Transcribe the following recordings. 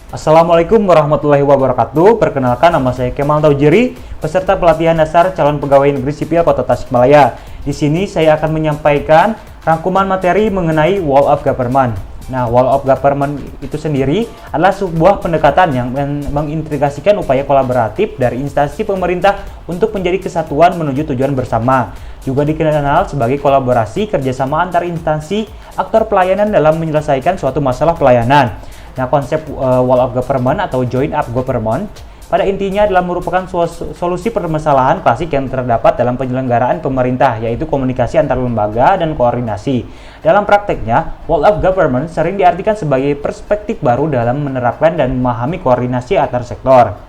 Assalamualaikum warahmatullahi wabarakatuh. Perkenalkan, nama saya Kemal Taujiri, peserta pelatihan dasar calon pegawai negeri sipil Kota Tasikmalaya. Di sini saya akan menyampaikan rangkuman materi mengenai Wall of Government. Nah, Wall of Government itu sendiri adalah sebuah pendekatan yang mengintegrasikan upaya kolaboratif dari instansi pemerintah untuk menjadi kesatuan menuju tujuan bersama. Juga dikenal sebagai kolaborasi kerjasama antar instansi aktor pelayanan dalam menyelesaikan suatu masalah pelayanan. Nah, konsep Wall of Government atau Joint Up Government pada intinya adalah merupakan solusi permasalahan klasik yang terdapat dalam penyelenggaraan pemerintah, yaitu komunikasi antar lembaga dan koordinasi. Dalam prakteknya, Wall of Government sering diartikan sebagai perspektif baru dalam menerapkan dan memahami koordinasi antar sektor.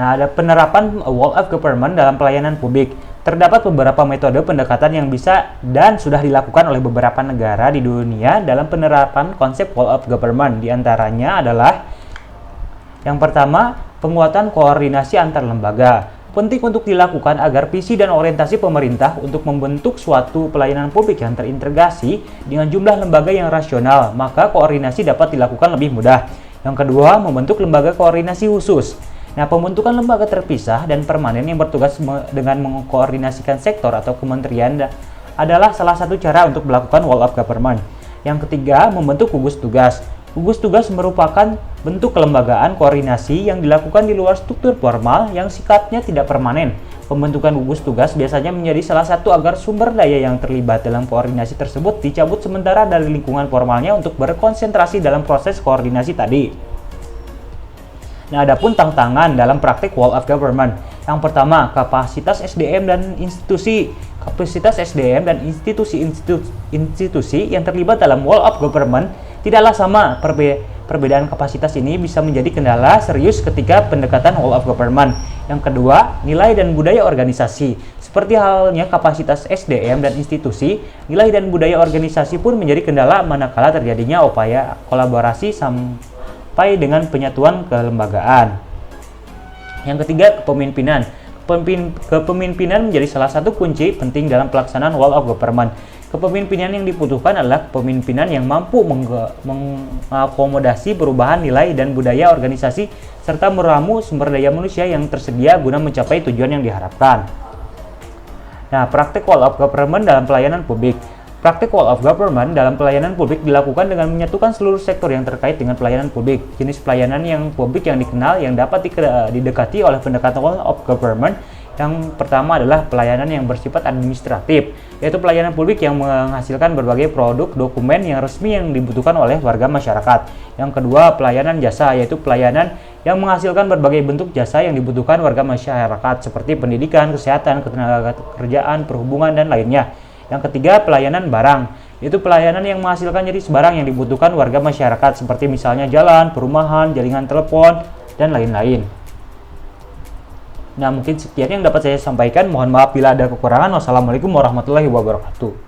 Nah, ada penerapan Wall of Government dalam pelayanan publik. Terdapat beberapa metode pendekatan yang bisa dan sudah dilakukan oleh beberapa negara di dunia dalam penerapan konsep Wall of Government. Di antaranya adalah yang pertama, penguatan koordinasi antar lembaga. Penting untuk dilakukan agar visi dan orientasi pemerintah untuk membentuk suatu pelayanan publik yang terintegrasi dengan jumlah lembaga yang rasional, maka koordinasi dapat dilakukan lebih mudah. Yang kedua, membentuk lembaga koordinasi khusus. Nah, pembentukan lembaga terpisah dan permanen yang bertugas dengan mengkoordinasikan sektor atau kementerian adalah salah satu cara untuk melakukan Wall of Government. Yang ketiga, membentuk gugus tugas. Gugus tugas merupakan bentuk kelembagaan koordinasi yang dilakukan di luar struktur formal yang sifatnya tidak permanen. Pembentukan gugus tugas biasanya menjadi salah satu agar sumber daya yang terlibat dalam koordinasi tersebut dicabut sementara dari lingkungan formalnya untuk berkonsentrasi dalam proses koordinasi tadi. Nah, adapun tantangan dalam praktik Wall of Government. Yang pertama, kapasitas SDM dan institusi. Kapasitas SDM dan institusi yang terlibat dalam Wall of Government tidaklah sama. Perbedaan kapasitas ini bisa menjadi kendala serius ketika pendekatan Wall of Government. Yang kedua, nilai dan budaya organisasi. Seperti halnya kapasitas SDM dan institusi, nilai dan budaya organisasi pun menjadi kendala manakala terjadinya upaya kolaborasi sampai dengan penyatuan kelembagaan. Yang ketiga, kepemimpinan. Kepemimpinan menjadi salah satu kunci penting dalam pelaksanaan Wall of Government. Kepemimpinan yang dibutuhkan adalah kepemimpinan yang mampu mengakomodasi perubahan nilai dan budaya organisasi serta meramu sumber daya manusia yang tersedia guna mencapai tujuan yang diharapkan. Nah, praktik Wall of Government dalam pelayanan publik. Praktik Wall of Government dalam pelayanan publik dilakukan dengan menyatukan seluruh sektor yang terkait dengan pelayanan publik. Jenis pelayanan yang publik yang dikenal yang dapat didekati oleh pendekatan Wall of Government. Yang pertama adalah pelayanan yang bersifat administratif, yaitu pelayanan publik yang menghasilkan berbagai produk dokumen yang resmi yang dibutuhkan oleh warga masyarakat. Yang kedua, pelayanan jasa, yaitu pelayanan yang menghasilkan berbagai bentuk jasa yang dibutuhkan warga masyarakat seperti pendidikan, kesehatan, ketenagakerjaan, perhubungan, dan lainnya. Yang ketiga, pelayanan barang, yaitu pelayanan yang menghasilkan jenis barang yang dibutuhkan warga masyarakat seperti misalnya jalan, perumahan, jaringan telepon, dan lain-lain. Nah, mungkin sekian yang dapat saya sampaikan. Mohon maaf bila ada kekurangan. Wassalamualaikum warahmatullahi wabarakatuh.